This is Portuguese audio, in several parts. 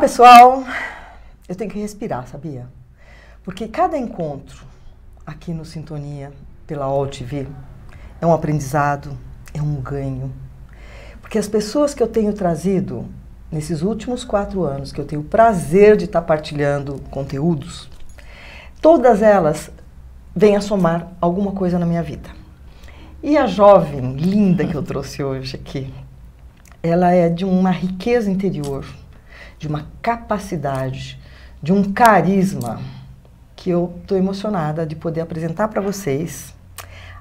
pessoal, eu tenho que respirar, sabia? Porque cada encontro aqui no Sintonia, pela UOL TV, é um aprendizado, é um ganho. Porque as pessoas que eu tenho trazido nesses últimos 4 anos, que eu tenho o prazer de estar partilhando conteúdos, todas elas vêm a somar alguma coisa na minha vida. E a jovem linda que eu trouxe hoje aqui, ela é de uma riqueza interior, de uma capacidade, de um carisma, que eu estou emocionada de poder apresentar para vocês.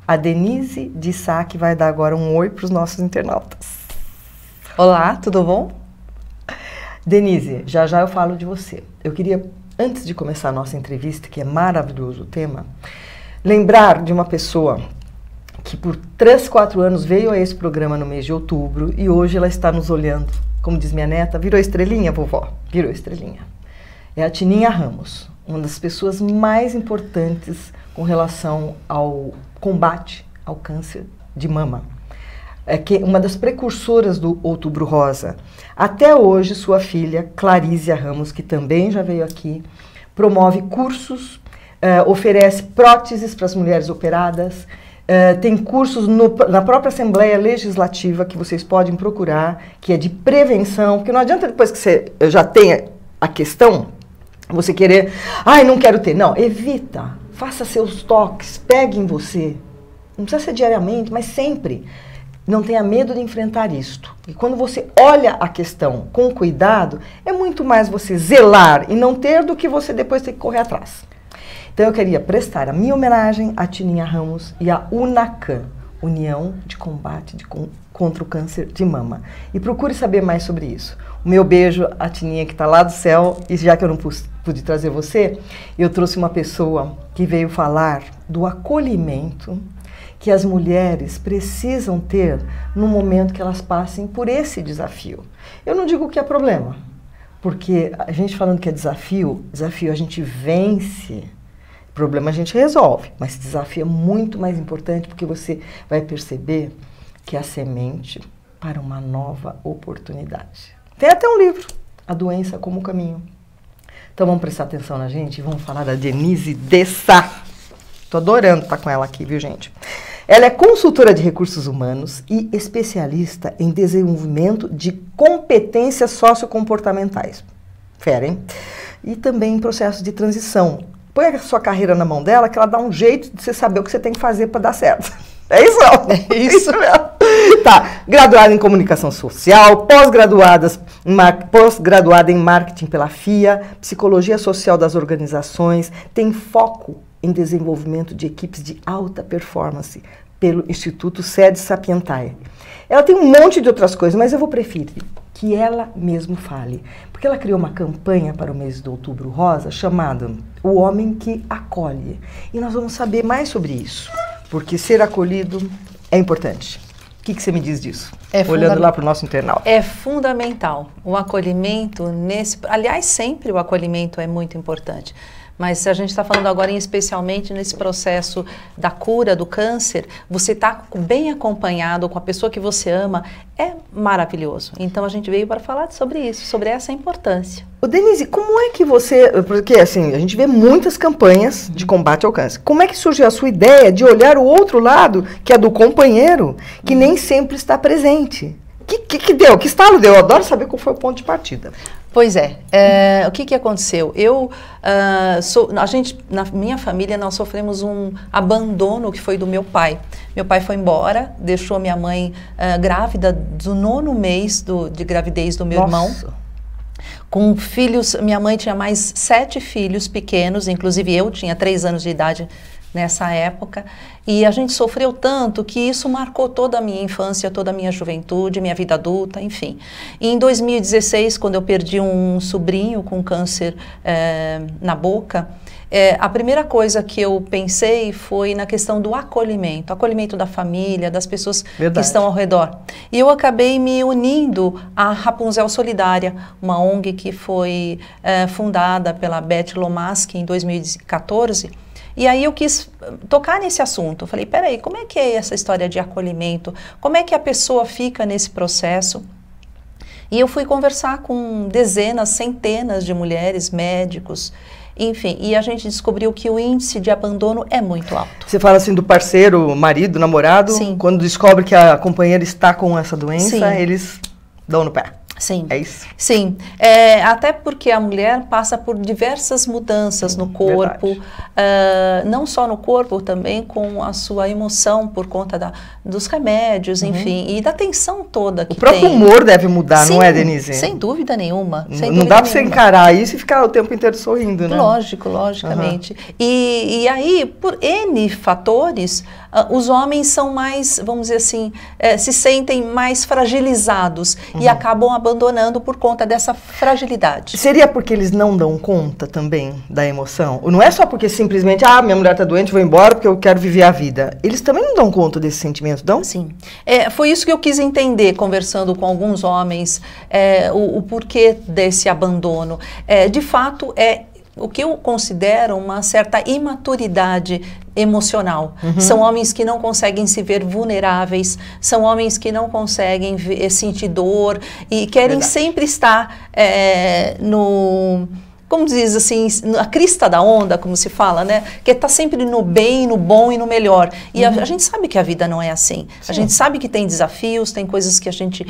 A Denise de Sá, que vai dar agora um oi para os nossos internautas. Olá, tudo bom? Denise, já já eu falo de você. Eu queria, antes de começar a nossa entrevista, que é maravilhoso o tema, lembrar de uma pessoa que por 3, 4 anos veio a esse programa no mês de outubro e hoje ela está nos olhando. Como diz minha neta, virou estrelinha, vovó? Virou estrelinha. É a Tininha Ramos, uma das pessoas mais importantes com relação ao combate ao câncer de mama. É que uma das precursoras do Outubro Rosa. Até hoje, sua filha, Clarísia Ramos, que também já veio aqui, promove cursos, oferece próteses para as mulheres operadas, tem cursos na própria Assembleia Legislativa que vocês podem procurar, que é de prevenção, porque não adianta depois que você já tenha a questão, você querer, ai, não quero ter. Não, evita, faça seus toques, pegue em você. Não precisa ser diariamente, mas sempre. Não tenha medo de enfrentar isto. E quando você olha a questão com cuidado, é muito mais você zelar e não ter do que você depois ter que correr atrás. Então eu queria prestar a minha homenagem à Tininha Ramos e à UNACAM, União de Combate contra o Câncer de Mama. E procure saber mais sobre isso. O meu beijo à Tininha que está lá do céu, e já que eu não pude trazer você, eu trouxe uma pessoa que veio falar do acolhimento que as mulheres precisam ter no momento que elas passem por esse desafio. Eu não digo que é problema, porque a gente falando que é desafio a gente vence. Problema a gente resolve, mas desafio é muito mais importante porque você vai perceber que é a semente para uma nova oportunidade. Tem até um livro, A Doença como Caminho. Então vamos prestar atenção na gente e vamos falar da Denise de Sá. Tô adorando estar com ela aqui, viu, gente? Ela é consultora de recursos humanos e especialista em desenvolvimento de competências sociocomportamentais. Fera, hein? E também em processos de transição. Põe a sua carreira na mão dela que ela dá um jeito de você saber o que você tem que fazer para dar certo. É isso? É isso mesmo. Tá. Graduada em comunicação social, pós-graduada em marketing pela FIA, psicologia social das organizações, tem foco em desenvolvimento de equipes de alta performance pelo Instituto Sede Sapientae. Ela tem um monte de outras coisas, mas eu vou preferir que ela mesmo fale. Porque ela criou uma campanha para o mês de Outubro Rosa chamada O Homem que Acolhe. E nós vamos saber mais sobre isso, porque ser acolhido é importante. O que você me diz disso? Olhando lá para o nosso internauta. É fundamental. O acolhimento, aliás, sempre o acolhimento é muito importante. Mas a gente está falando agora especialmente nesse processo da cura do câncer, você está bem acompanhado com a pessoa que você ama, é maravilhoso. Então a gente veio para falar sobre isso, sobre essa importância. Ô Denise, como é que você, porque assim, a gente vê muitas campanhas de combate ao câncer, como é que surgiu a sua ideia de olhar o outro lado, que é do companheiro, que nem sempre está presente? Que deu? Que estalo deu? Eu adoro saber qual foi o ponto de partida. Pois é, o que aconteceu? Na minha família, nós sofremos um abandono que foi do meu pai. Meu pai foi embora, deixou minha mãe grávida do 9º mês de gravidez do meu irmão. Com filhos, minha mãe tinha mais 7 filhos pequenos, inclusive eu tinha 3 anos de idade nessa época, e a gente sofreu tanto que isso marcou toda a minha infância, toda a minha juventude, minha vida adulta, enfim. E em 2016, quando eu perdi um sobrinho com câncer na boca, a primeira coisa que eu pensei foi na questão do acolhimento da família, das pessoas que estão ao redor. E eu acabei me unindo à Rapunzel Solidária, uma ONG que foi fundada pela Beth Lomaski em 2014, E aí eu quis tocar nesse assunto. Eu falei, peraí, como é que é essa história de acolhimento? Como é que a pessoa fica nesse processo? E eu fui conversar com dezenas, centenas de mulheres, médicos, enfim, e a gente descobriu que o índice de abandono é muito alto. Você fala assim do parceiro, marido, namorado, Sim. Quando descobre que a companheira está com essa doença, Sim. eles dão no pé. Sim. É isso? Sim, até porque a mulher passa por diversas mudanças no corpo, não só no corpo, também com a sua emoção por conta dos remédios, enfim, e da tensão toda que tem. O próprio humor deve mudar, Sim, não é, Denise? Sem dúvida nenhuma. Não dá para você encarar isso e ficar o tempo inteiro sorrindo, né? Lógico, logicamente. E aí, por N fatores, os homens são mais, vamos dizer assim, se sentem mais fragilizados e acabam abandonando por conta dessa fragilidade. Seria porque eles não dão conta também da emoção? Não é só porque simplesmente, minha mulher está doente, vou embora porque eu quero viver a vida. Eles também não dão conta desse sentimento, não? Sim. Foi isso que eu quis entender, conversando com alguns homens, o porquê desse abandono. De fato, o que eu considero uma certa imaturidade emocional. São homens que não conseguem se ver vulneráveis, são homens que não conseguem sentir dor e querem sempre estar como diz assim, na crista da onda, como se fala, né? Que está sempre no bem, no bom e no melhor. E a gente sabe que a vida não é assim. Sim. A gente sabe que tem desafios, tem coisas que a gente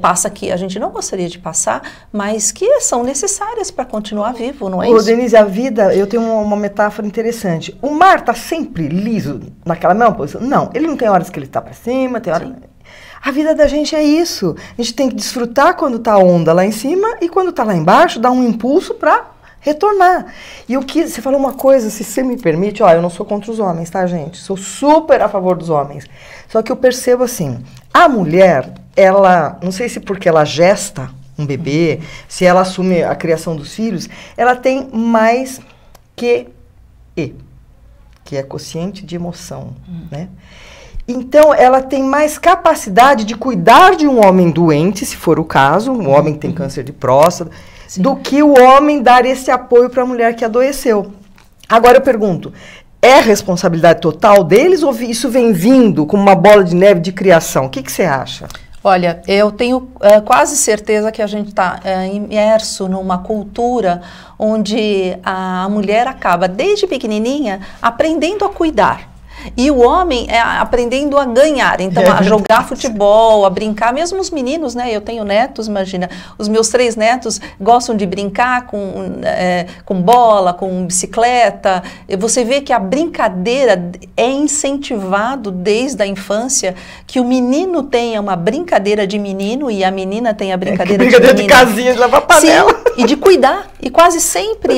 passa que a gente não gostaria de passar, mas que são necessárias para continuar vivo, não é isso? Denise, a vida, eu tenho uma metáfora interessante. O mar está sempre liso naquela mesma posição? Não, ele não tem horas que ele está para cima, tem horas... Sim. A vida da gente é isso. A gente tem que desfrutar quando está a onda lá em cima e quando está lá embaixo, dar um impulso para retornar. E você falou uma coisa, se você me permite, eu não sou contra os homens, tá, gente? Sou super a favor dos homens. Só que eu percebo assim, a mulher, ela, não sei se porque ela gesta um bebê, se ela assume a criação dos filhos, ela tem mais QE, que é quociente de emoção, né? Então, ela tem mais capacidade de cuidar de um homem doente, se for o caso, um homem que tem câncer de próstata, sim, do que o homem dar esse apoio para a mulher que adoeceu. Agora eu pergunto, é responsabilidade total deles ou isso vem vindo como uma bola de neve de criação? O que você acha? Olha, eu tenho quase certeza que a gente está imerso numa cultura onde a mulher acaba, desde pequenininha, aprendendo a cuidar. E o homem aprendendo a ganhar, então a jogar futebol, a brincar, mesmo os meninos, né? Eu tenho netos, imagina, os meus 3 netos gostam de brincar com bola, com bicicleta. Você vê que a brincadeira é incentivado desde a infância, que o menino tenha uma brincadeira de menino e a menina tenha a brincadeira de menina. De casinha, de lavar panela. Sim, e de cuidar, e quase sempre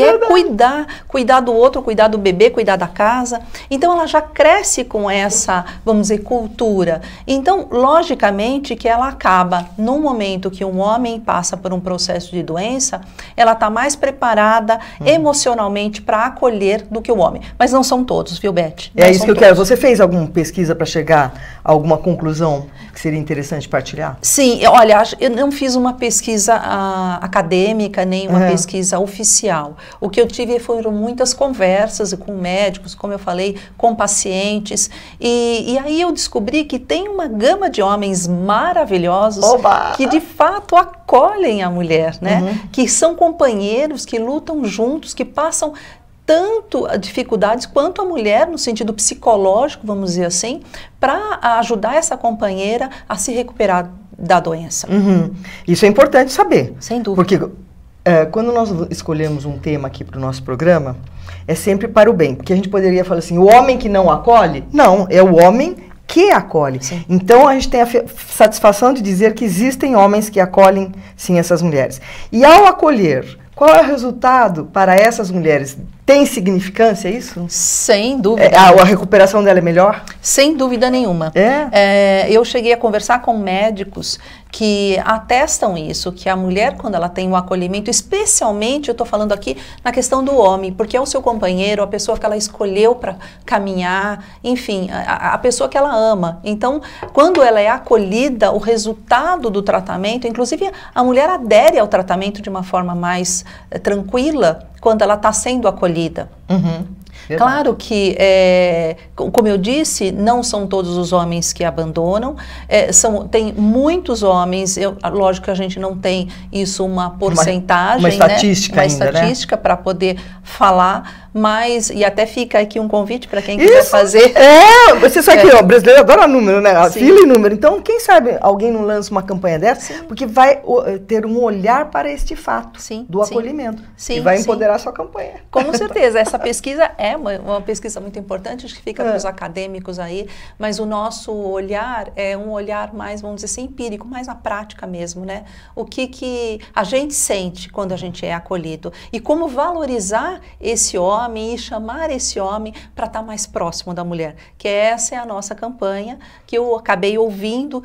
cuidar do outro, cuidar do bebê, cuidar da casa. Então ela já cresce com essa, vamos dizer, cultura. Então, logicamente que ela acaba, no momento que um homem passa por um processo de doença, ela está mais preparada emocionalmente para acolher do que o homem. Mas não são todos, viu, Beth? É isso que eu quero. Você fez alguma pesquisa para chegar a alguma conclusão que seria interessante partilhar? Sim, olha, eu não fiz uma pesquisa acadêmica, nem uma pesquisa oficial. O que eu tive foram muitas conversas com médicos, como eu falei, com pacientes, e aí eu descobri que tem uma gama de homens maravilhosos que de fato acolhem a mulher, né? Que são companheiros, que lutam juntos, que passam tanto dificuldades quanto a mulher, no sentido psicológico, vamos dizer assim, para ajudar essa companheira a se recuperar da doença. Isso é importante saber. Sem dúvida. Porque quando nós escolhemos um tema aqui para o nosso programa, é sempre para o bem. Porque a gente poderia falar assim, o homem que não acolhe? Não, é o homem que acolhe. Sim. Então, a gente tem a satisfação de dizer que existem homens que acolhem, sim, essas mulheres. E ao acolher, qual é o resultado para essas mulheres? Tem significância isso? Sem dúvida. A recuperação dela é melhor? Sem dúvida nenhuma. Eu cheguei a conversar com médicos que atestam isso, que a mulher, quando ela tem um acolhimento, especialmente, eu estou falando aqui na questão do homem, porque é o seu companheiro, a pessoa que ela escolheu para caminhar, enfim, a pessoa que ela ama. Então, quando ela é acolhida, o resultado do tratamento, inclusive a mulher adere ao tratamento de uma forma mais tranquila, quando ela está sendo acolhida. Claro que, como eu disse, não são todos os homens que abandonam, tem muitos homens, lógico que a gente não tem isso uma porcentagem, uma estatística, né? Uma estatística para poder falar, mas, e até fica aqui um convite para quem quiser fazer. Você sabe que o brasileiro adora número, né? A fila e número. Então, quem sabe alguém não lança uma campanha dessa, porque vai ter um olhar para este fato do acolhimento. E vai empoderar a sua campanha. Com certeza, essa pesquisa é uma pesquisa muito importante, acho que fica para os acadêmicos aí, mas o nosso olhar é um olhar mais, vamos dizer assim, empírico, mais na prática mesmo, né? O que a gente sente quando a gente é acolhido e como valorizar esse homem e chamar esse homem para estar mais próximo da mulher, que essa é a nossa campanha, que eu acabei ouvindo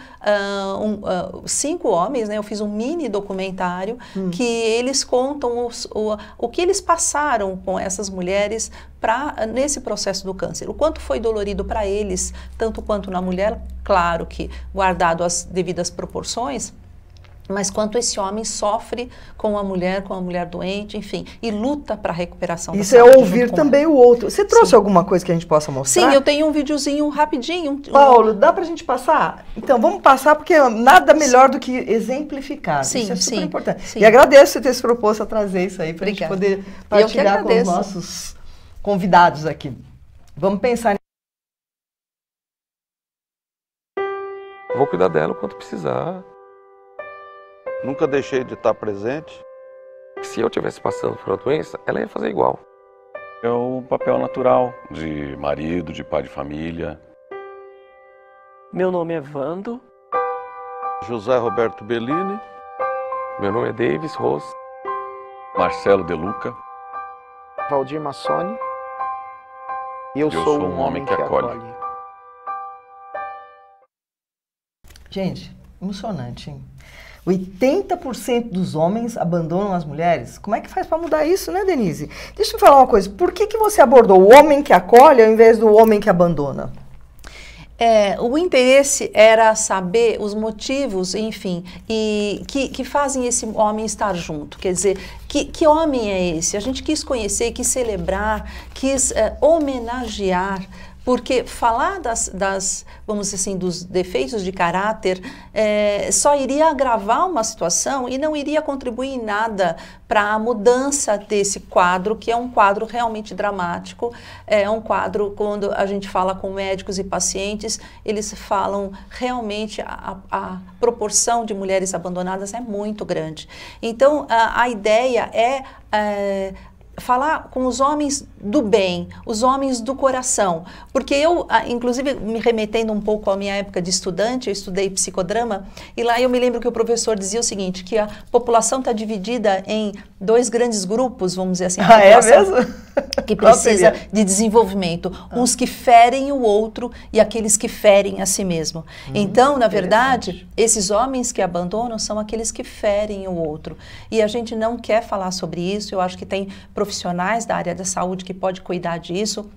5 homens, né? Eu fiz um mini documentário que eles contam o que eles passaram com essas mulheres nesse processo do câncer, o quanto foi dolorido para eles, tanto quanto na mulher, claro que guardado as devidas proporções, mas quanto esse homem sofre com a mulher doente, enfim, e luta para a recuperação da saúde. Isso é ouvir também o outro. Você trouxe alguma coisa que a gente possa mostrar? Sim, eu tenho um videozinho rapidinho. Paulo, dá pra gente passar? Então, vamos passar, porque nada melhor do que exemplificar. Isso é super importante. E agradeço você ter se proposto a trazer isso aí, para a gente poder partilhar com os nossos convidados aqui. Vamos pensar. Vou cuidar dela o quanto precisar. Nunca deixei de estar presente. Se eu estivesse passando por uma doença, ela ia fazer igual. É o papel natural de marido, de pai de família. Meu nome é Vando. José Roberto Bellini. Meu nome é Davis Rose. Marcelo De Luca. Valdir Massoni. E eu sou um homem que acolhe. Gente, emocionante, hein? 80% dos homens abandonam as mulheres. Como é que faz para mudar isso, né, Denise? Deixa eu falar uma coisa. Por que você abordou o homem que acolhe ao invés do homem que abandona? O interesse era saber os motivos, enfim, e que fazem esse homem estar junto. Quer dizer, que homem é esse? A gente quis conhecer, quis celebrar, quis homenagear, porque falar vamos dizer assim, dos defeitos de caráter só iria agravar uma situação e não iria contribuir em nada para a mudança desse quadro, que é um quadro realmente dramático. É um quadro, quando a gente fala com médicos e pacientes, eles falam realmente a proporção de mulheres abandonadas é muito grande. Então, a ideia é falar com os homens do bem, os homens do coração, porque eu, inclusive, me remetendo um pouco à minha época de estudante, eu estudei psicodrama, e lá eu me lembro que o professor dizia o seguinte, que a população está dividida em 2 grandes grupos, vamos dizer assim, é mesmo? Que precisa de desenvolvimento, uns que ferem o outro e aqueles que ferem a si mesmo. Então, na verdade, esses homens que abandonam são aqueles que ferem o outro, e a gente não quer falar sobre isso. Eu acho que tem profissionais da área da saúde que pode cuidar disso,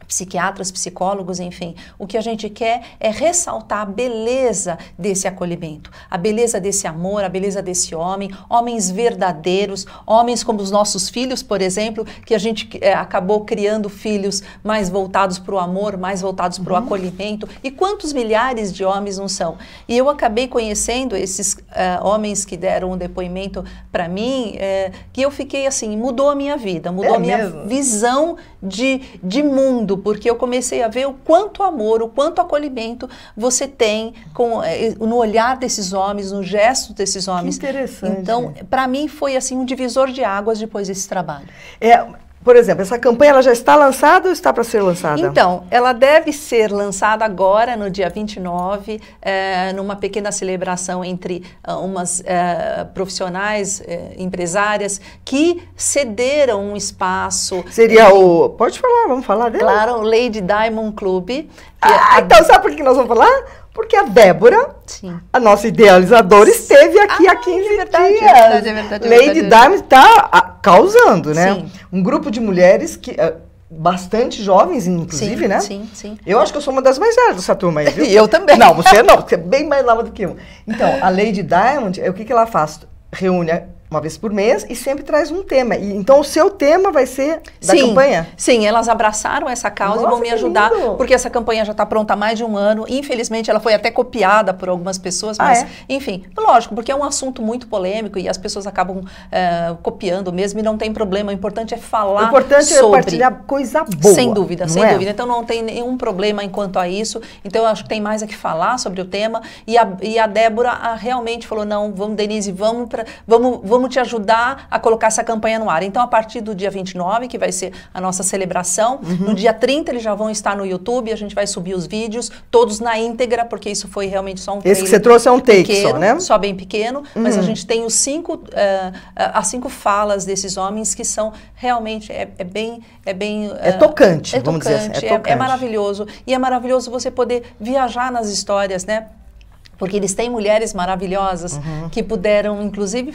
psiquiatras, psicólogos, enfim. O que a gente quer é ressaltar a beleza desse acolhimento, a beleza desse amor, a beleza desse homem, homens verdadeiros, homens como os nossos filhos, por exemplo, que a gente acabou criando filhos mais voltados para o amor, mais voltados para o acolhimento. E quantos milhares de homens não são? E eu acabei conhecendo esses homens que deram um depoimento para mim, que eu fiquei assim, mudou a minha vida, mudou a minha visão de mundo, porque eu comecei a ver o quanto amor, o quanto acolhimento você tem no olhar desses homens, no gesto desses homens. Que interessante. Então, para mim foi assim um divisor de águas depois desse trabalho. Por exemplo, essa campanha ela já está lançada ou está para ser lançada? Então, ela deve ser lançada agora, no dia 29, numa pequena celebração entre umas profissionais, empresárias, que cederam um espaço. Seria Pode falar, vamos falar dela? Claro, o Lady Diamond Club. Então, sabe por que nós vamos falar? Porque a Débora, a nossa idealizadora, esteve aqui há 15 dias. É verdade. Lady Diamond está causando, né? Sim. Um grupo de mulheres que... bastante jovens, inclusive, né? Sim. Eu acho que eu sou uma das mais velhas dessa turma aí, viu? E eu também. Não, você não, você é bem mais nova do que eu. Então, a Lady Diamond, o que ela faz? Reúne uma vez por mês e sempre traz um tema. E, então o seu tema vai ser da campanha? Sim, elas abraçaram essa causa e vão me ajudar, porque essa campanha já está pronta há mais de um ano. Infelizmente ela foi até copiada por algumas pessoas, mas enfim, lógico, porque é um assunto muito polêmico e as pessoas acabam copiando mesmo e não tem problema. O importante é falar sobre. O importante é partilhar coisa boa. Sem dúvida, sem dúvida. Então não tem nenhum problema enquanto a isso. Então eu acho que tem mais a que falar sobre o tema. E a Débora realmente falou, não, vamos, Denise, vamos te ajudar a colocar essa campanha no ar. Então, a partir do dia 29, que vai ser a nossa celebração, no dia 30 eles já vão estar no YouTube, a gente vai subir os vídeos, todos na íntegra, porque isso foi realmente só um trailer. Esse que você trouxe é um take pequeno, só, né? Só bem pequeno, mas a gente tem as 5 falas desses homens que são realmente, é tocante, vamos dizer assim. É tocante. É maravilhoso. E é maravilhoso você poder viajar nas histórias, né? Porque eles têm mulheres maravilhosas que puderam, inclusive,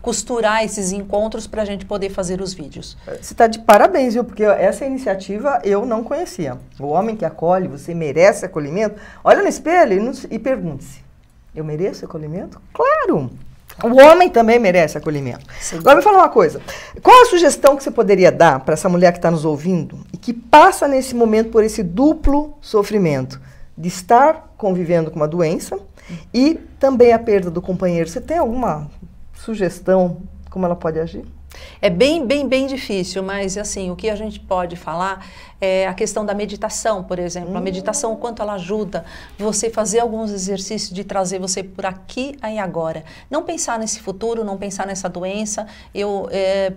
costurar esses encontros para a gente poder fazer os vídeos. Você está de parabéns, viu? Porque essa iniciativa eu não conhecia. O homem que acolhe, você merece acolhimento. Olha no espelho e pergunte-se, eu mereço acolhimento? Claro! O homem também merece acolhimento. Sim. Agora me fala uma coisa, qual a sugestão que você poderia dar para essa mulher que está nos ouvindo e que passa nesse momento por esse duplo sofrimento? De estar convivendo com uma doença e também a perda do companheiro. Você tem alguma sugestão como ela pode agir? É bem difícil, mas assim, o que a gente pode falar é a questão da meditação, por exemplo. A meditação, o quanto ela ajuda você fazer alguns exercícios de trazer você por aqui e agora. Não pensar nesse futuro, não pensar nessa doença. Eu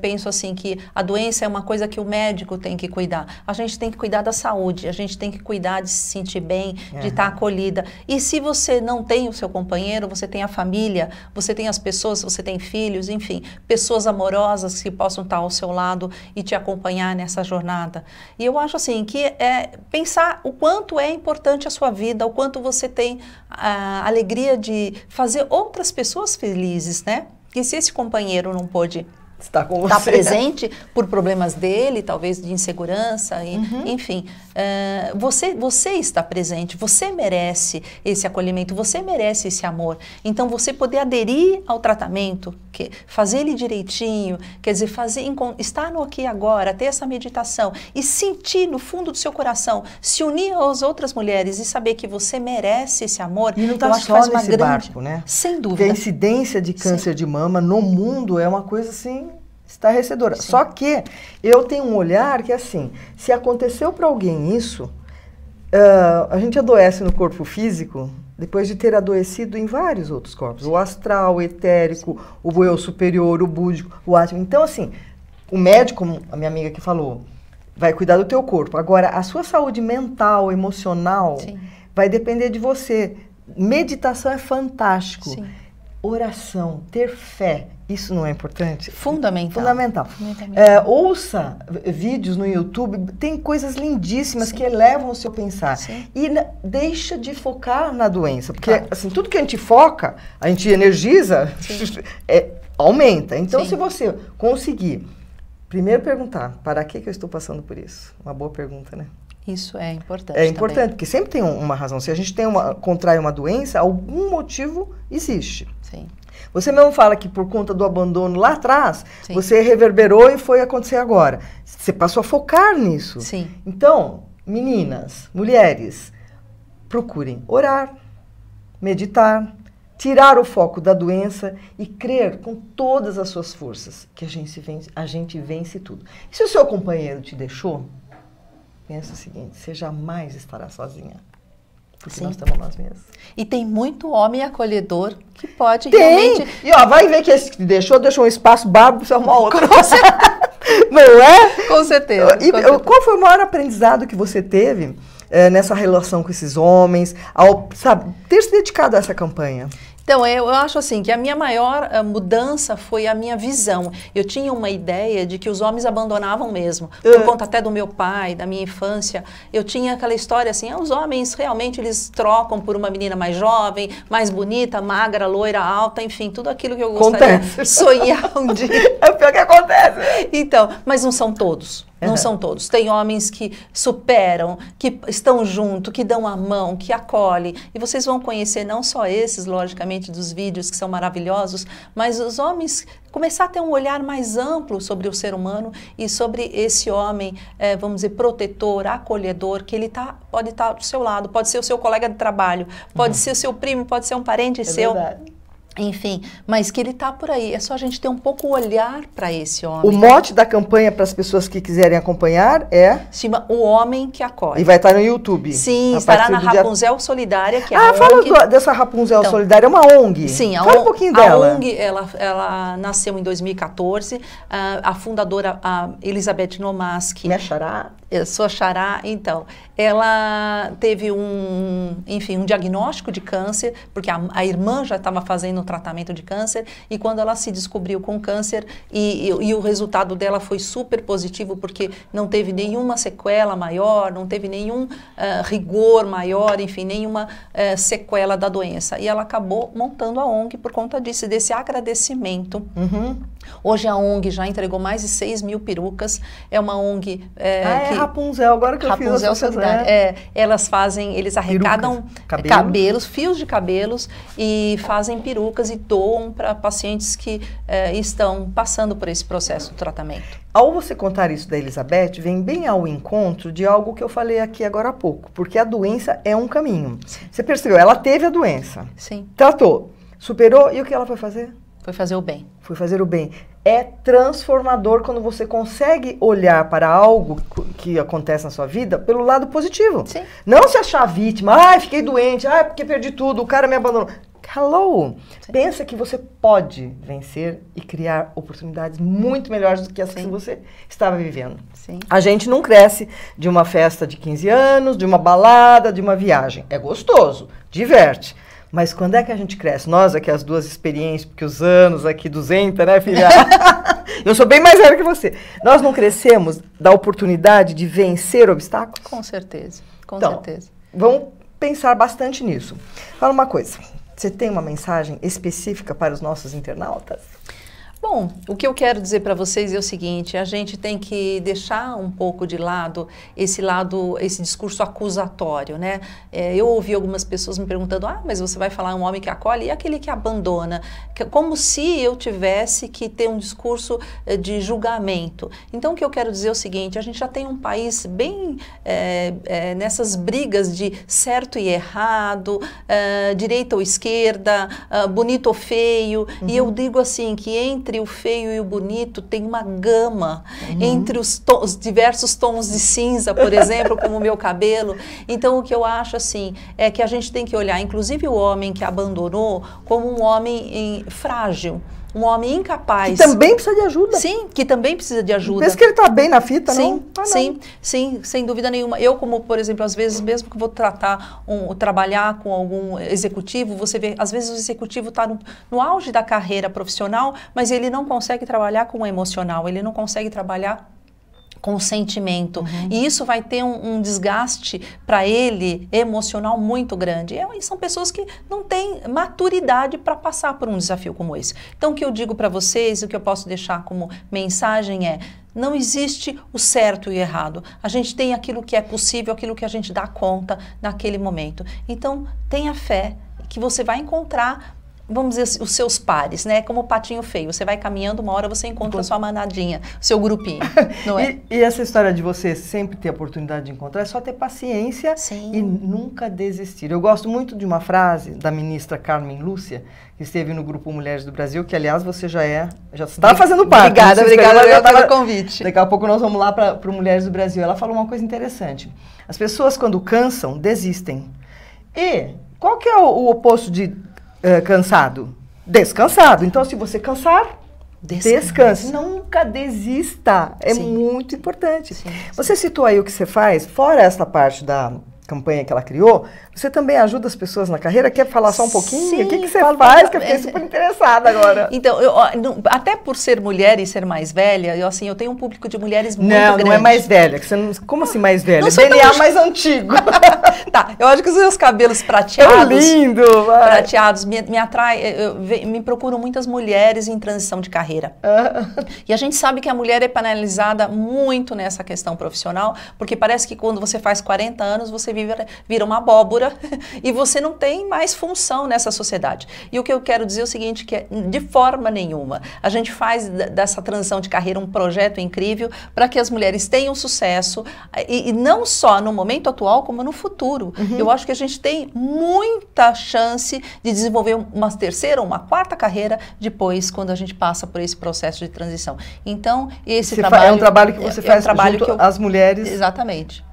penso assim que a doença é uma coisa que o médico tem que cuidar. A gente tem que cuidar da saúde, a gente tem que cuidar de se sentir bem, de estar acolhida. E se você não tem o seu companheiro, você tem a família, você tem as pessoas, você tem filhos, enfim, pessoas amorosas que possam estar ao seu lado e te acompanhar nessa jornada. E eu acho assim, que pensar o quanto é importante a sua vida, o quanto você tem a alegria de fazer outras pessoas felizes, né? Que se esse companheiro não pôde estar presente por problemas dele, talvez de insegurança, enfim, você está presente, você merece esse acolhimento, você merece esse amor. Então, você poder aderir ao tratamento, fazer ele direitinho, quer dizer, estar no aqui e agora, ter essa meditação e sentir no fundo do seu coração, se unir às outras mulheres e saber que você merece esse amor. E não está só nesse barco, né? Sem dúvida. Porque a incidência de câncer de mama no mundo é uma coisa assim estarrecedora. Só que eu tenho um olhar que assim, se aconteceu para alguém isso, a gente adoece no corpo físico depois de ter adoecido em vários outros corpos. O astral, o etérico, o eu superior, o búdico, o átmico. Então assim, o médico, como a minha amiga que falou, vai cuidar do teu corpo. Agora, a sua saúde mental, emocional, vai depender de você. Meditação é fantástico. Sim. Oração, ter fé, isso não é importante? Fundamental. Ouça vídeos no YouTube, tem coisas lindíssimas que elevam o seu pensar. Sim. E deixa de focar na doença, porque assim, tudo que a gente foca, a gente energiza, aumenta. Então, se você conseguir, primeiro perguntar, para que eu estou passando por isso? Uma boa pergunta, né? Isso é importante. É importante, também. Porque sempre tem uma razão. Se a gente contrai uma doença, algum motivo existe. Sim. Você mesmo fala que por conta do abandono lá atrás, você reverberou e foi acontecer agora. Você passou a focar nisso. Sim. Então, meninas, mulheres, procurem orar, meditar, tirar o foco da doença e crer com todas as suas forças que a gente vence tudo. E se o seu companheiro te deixou, pensa o seguinte, você jamais estará sozinha. Porque nós estamos nós mesmos. E tem muito homem acolhedor que pode realmente... E vai ver que esse que deixou um espaço bárbaro para você arrumar outro. Não é? Com certeza. Qual foi o maior aprendizado que você teve nessa relação com esses homens, ao ter se dedicado a essa campanha? Então, eu acho assim, que a minha maior mudança foi a minha visão. Eu tinha uma ideia de que os homens abandonavam mesmo. Por conta até do meu pai, da minha infância. Eu tinha aquela história assim, os homens realmente eles trocam por uma menina mais jovem, mais bonita, magra, loira, alta, enfim, tudo aquilo que eu gostaria de sonhar um dia. É o pior que acontece. Então, mas não são todos. Não são todos. Tem homens que superam, que estão junto, que dão a mão, que acolhem. E vocês vão conhecer não só esses, logicamente, dos vídeos que são maravilhosos, mas os homens começar a ter um olhar mais amplo sobre o ser humano e sobre esse homem, vamos dizer, protetor, acolhedor, que ele pode estar do seu lado, pode ser o seu colega de trabalho, pode ser o seu primo, pode ser um parente seu. Verdade. Enfim, mas que ele está por aí. É só a gente ter um pouco o olhar para esse homem. O mote da campanha, para as pessoas que quiserem acompanhar, chama O Homem que Acolhe. E vai estar no YouTube. Sim, estará na Rapunzel Solidária, que é a ONG. Fala dessa Rapunzel Solidária, é uma ONG. Sim, fala um pouquinho dela. A ONG, ela nasceu em 2014. A fundadora, a Elizabeth Nomaski. Minha xará. Sua xará, então. Ela teve um diagnóstico de câncer, porque a irmã já estava fazendo um tratamento de câncer, e quando ela se descobriu com câncer, e o resultado dela foi super positivo, porque não teve nenhuma sequela maior, não teve nenhum rigor maior, enfim, nenhuma sequela da doença. E ela acabou montando a ONG por conta disso, desse agradecimento. Hoje a ONG já entregou mais de 6 mil perucas, é uma ONG... Rapunzel, agora que eu fiz Rapunzel Solidária. Eles arrecadam cabelos, fios de cabelos, e fazem perucas e doam para pacientes que estão passando por esse processo de tratamento. Ao você contar isso da Elizabeth, vem bem ao encontro de algo que eu falei aqui agora há pouco, porque a doença é um caminho. Sim. Você percebeu, ela teve a doença, sim, tratou, superou, e o que ela foi fazer? Foi fazer o bem. Foi fazer o bem. É transformador quando você consegue olhar para algo que acontece na sua vida pelo lado positivo. Sim. Não se achar vítima, fiquei doente, porque perdi tudo, o cara me abandonou. Hello! Sim. Pensa que você pode vencer e criar oportunidades muito melhores do que as que você estava vivendo. Sim. A gente não cresce de uma festa de 15 anos, de uma balada, de uma viagem. É gostoso, diverte. Mas quando é que a gente cresce? Nós aqui, as duas experiências, porque os anos aqui, 200, né, filha? Eu sou bem mais velha que você. Nós não crescemos da oportunidade de vencer obstáculos? Com certeza, com então, certeza. Vamos pensar bastante nisso. Fala uma coisa, você tem uma mensagem específica para os nossos internautas? Bom, o que eu quero dizer para vocês é o seguinte: a gente tem que deixar um pouco de lado, esse discurso acusatório, né? Eu ouvi algumas pessoas me perguntando, mas você vai falar um homem que acolhe e aquele que abandona? Como se eu tivesse que ter um discurso de julgamento. Então, o que eu quero dizer é o seguinte: a gente já tem um país bem nessas brigas de certo e errado, direita ou esquerda, bonito ou feio, e eu digo assim, que entre o feio e o bonito tem uma gama, entre os diversos tons de cinza, por exemplo, como o meu cabelo. Então, o que eu acho assim é que a gente tem que olhar, inclusive o homem que abandonou, como um homem frágil, um homem incapaz. Que também precisa de ajuda. Sim, que também precisa de ajuda. Pensa que ele está bem na fita, sim, não? Sim, sem dúvida nenhuma. Eu, como, por exemplo, às vezes, mesmo que vou trabalhar com algum executivo, você vê, às vezes o executivo está no auge da carreira profissional, mas ele não consegue trabalhar com o emocional, ele não consegue trabalhar com o sentimento. E isso vai ter um desgaste para ele emocional muito grande. E são pessoas que não têm maturidade para passar por um desafio como esse. Então, o que eu digo para vocês, o que eu posso deixar como mensagem é: não existe o certo e o errado. A gente tem aquilo que é possível, aquilo que a gente dá conta naquele momento. Então, tenha fé que você vai encontrar, vamos dizer, os seus pares, né? Como o patinho feio. Você vai caminhando, uma hora você encontra a sua manadinha, o seu grupinho, não é? E essa história de você sempre ter a oportunidade de encontrar, é só ter paciência e nunca desistir. Eu gosto muito de uma frase da ministra Carmen Lúcia, que esteve no Grupo Mulheres do Brasil, que, aliás, você já está fazendo parte. Obrigada pelo convite. Daqui a pouco nós vamos lá para o Mulheres do Brasil. Ela falou uma coisa interessante. As pessoas, quando cansam, desistem. E qual que é o oposto de cansado? Descansado. Então, se você cansar, descanse. Nunca desista. É muito importante. Sim. Você citou aí o que você faz, fora essa parte da campanha que ela criou, você também ajuda as pessoas na carreira? Quer falar só um pouquinho? Sim, o que você faz? Que eu fiquei super interessada agora. Então, até por ser mulher e ser mais velha, eu tenho um público de mulheres muito grande. Não é mais velha. Que você não, como assim mais velha? Não sou DNA mais antigo. Tá, eu acho que os meus cabelos prateados... Tão lindo! Prateados me atrai, me procuram muitas mulheres em transição de carreira. E a gente sabe que a mulher é penalizada muito nessa questão profissional, porque parece que quando você faz 40 anos, você vira uma abóbora e você não tem mais função nessa sociedade. E o que eu quero dizer é o seguinte, que de forma nenhuma, a gente faz dessa transição de carreira um projeto incrível para que as mulheres tenham sucesso, e não só no momento atual, como no futuro. Eu acho que a gente tem muita chance de desenvolver uma terceira ou uma quarta carreira depois, quando a gente passa por esse processo de transição. Então, esse trabalho... É um trabalho que você faz junto às mulheres? Exatamente.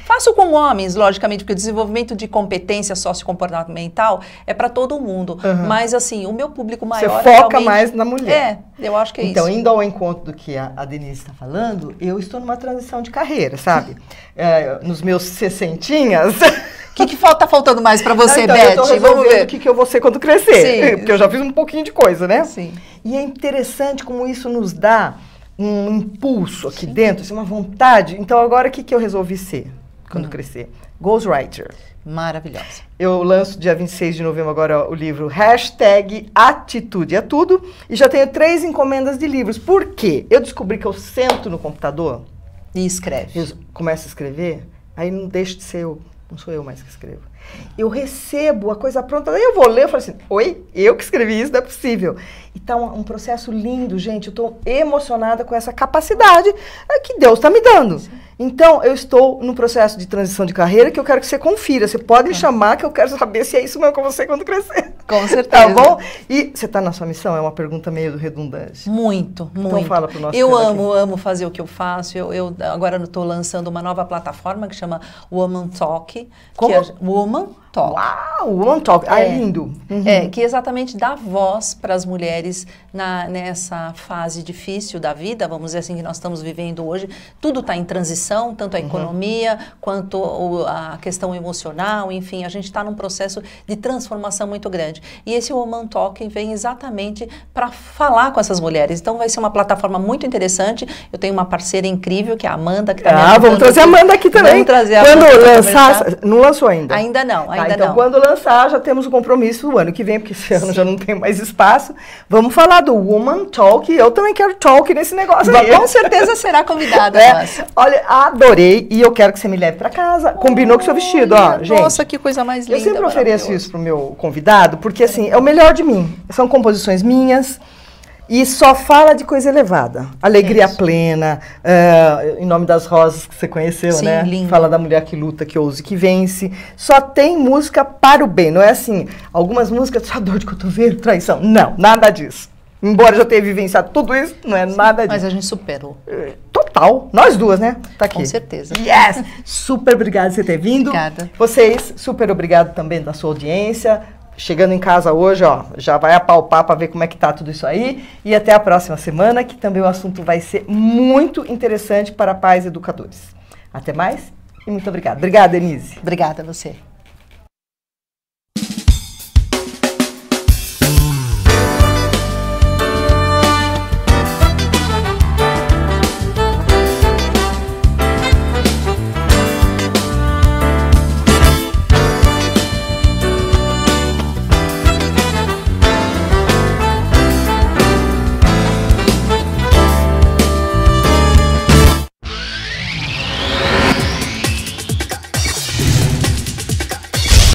Faço com homens, logicamente, porque o desenvolvimento de competência sociocomportamental é para todo mundo. Mas, assim, o meu público maior... Você foca mais na mulher. Eu acho que é então, isso. Indo ao encontro do que a Denise está falando, eu estou numa transição de carreira, sabe? Nos meus 60-inhas... O que tá faltando mais para você, então, Beth? Vamos ver o que eu vou ser quando crescer. Sim. Porque eu já fiz um pouquinho de coisa, né? Sim. E é interessante como isso nos dá um impulso aqui dentro, assim, uma vontade. Então, agora, o que eu resolvi ser quando crescer? Ghostwriter. Maravilhosa. Eu lanço dia 26 de novembro agora o livro #Atitude é Tudo. E já tenho 3 encomendas de livros. Por quê? Eu descobri que eu sento no computador... E escreve. Eu começo a escrever, aí não deixa de ser eu. Não sou eu mais que escrevo. Eu recebo a coisa pronta, daí eu vou ler, eu falo assim, oi, eu que escrevi isso, não é possível. E tá um processo lindo, gente, eu estou emocionada com essa capacidade que Deus está me dando. Sim. Então, eu estou no processo de transição de carreira que eu quero que você confira. Você pode me chamar que eu quero saber se é isso mesmo com você quando crescer. Com certeza. Tá bom? E você está na sua missão? É uma pergunta meio redundante. Muito, muito. Então fala para o nosso Eu amo fazer o que eu faço. Eu agora estou lançando uma nova plataforma que chama Woman Talk. Como? Que é Woman Talk. Uau, Woman Talk. É lindo. Que exatamente dá voz para as mulheres nessa fase difícil da vida, vamos dizer assim, que nós estamos vivendo hoje. Tudo está em transição, tanto a economia quanto a questão emocional, enfim, a gente está num processo de transformação muito grande. E esse Woman Talk vem exatamente para falar com essas mulheres. Então vai ser uma plataforma muito interessante. Eu tenho uma parceira incrível, que é a Amanda, que está me ajudando. Vamos trazer a Amanda aqui também. Vamos trazer a Amanda. Quando lançar, não lançou ainda? Ainda não, ainda não. Então, quando lançar, já temos o compromisso o ano que vem, porque esse ano já não tem mais espaço. Vamos falar do Woman Talk. Eu também quero talk nesse negócio aí. Com certeza será convidada. Olha, adorei. E eu quero que você me leve para casa. Combinou com o seu vestido, ó, gente. Nossa, que coisa mais linda. Eu sempre ofereço isso pro meu convidado, porque assim, é o melhor de mim. São composições minhas. E só fala de coisa elevada. Alegria plena, Em Nome das Rosas, que você conheceu, sim, né? Lindo. Fala da mulher que luta, que ousa e que vence. Só tem música para o bem. Não é assim, algumas músicas, só dor de cotovelo, traição. Não, nada disso. Embora eu já tenha vivenciado tudo isso, não é nada disso. Mas a gente superou. Total. Nós duas, né? Tá aqui. Com certeza. Yes! Super obrigada por você ter vindo. Obrigada. Vocês, super obrigado também da sua audiência. Chegando em casa hoje, ó, já vai apalpar para ver como é que tá tudo isso aí. E até a próxima semana, que também o assunto vai ser muito interessante para pais educadores. Até mais e muito obrigada. Obrigada, Denise. Obrigada a você.